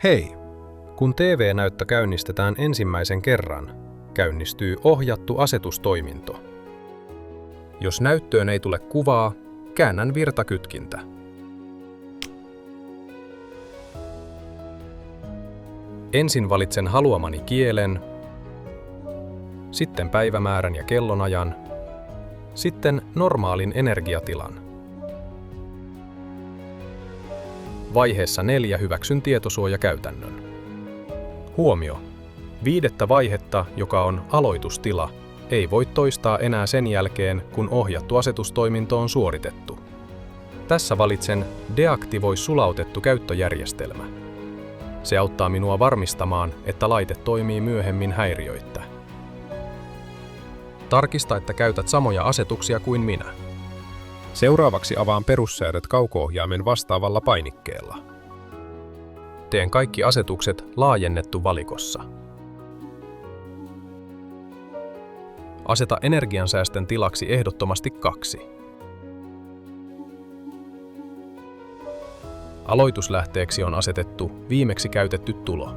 Hei! Kun TV-näyttö käynnistetään ensimmäisen kerran, käynnistyy ohjattu asetustoiminto. Jos näyttöön ei tule kuvaa, käännän virtakytkintä. Ensin valitsen haluamani kielen, sitten päivämäärän ja kellonajan, sitten normaalin energiatilan. Vaiheessa 4 hyväksyn tietosuojakäytännön. Huomio! 5. vaihetta, joka on aloitustila, ei voi toistaa enää sen jälkeen, kun ohjattu asetustoiminto on suoritettu. Tässä valitsen Deaktivoi sulautettu käyttöjärjestelmä. Se auttaa minua varmistamaan, että laite toimii myöhemmin häiriöittä. Tarkista, että käytät samoja asetuksia kuin minä. Seuraavaksi avaan perussäädöt kauko-ohjaimen vastaavalla painikkeella. Teen kaikki asetukset laajennettu valikossa. Aseta energiansäästön tilaksi ehdottomasti 2. Aloituslähteeksi on asetettu viimeksi käytetty tulo.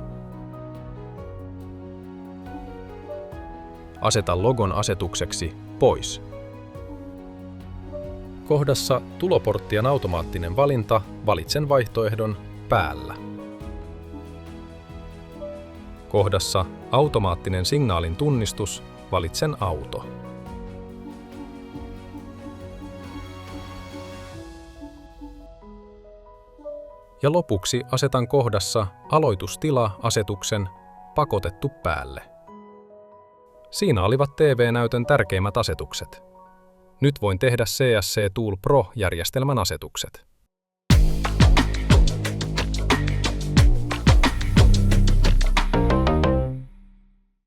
Aseta logon asetukseksi pois. Kohdassa tuloporttien automaattinen valinta valitsen vaihtoehdon päällä. Kohdassa automaattinen signaalin tunnistus valitsen auto. Ja lopuksi asetan kohdassa aloitustila-asetuksen pakotettu päälle. Siinä olivat TV-näytön tärkeimmät asetukset. Nyt voin tehdä CSC Tool Pro-järjestelmän asetukset.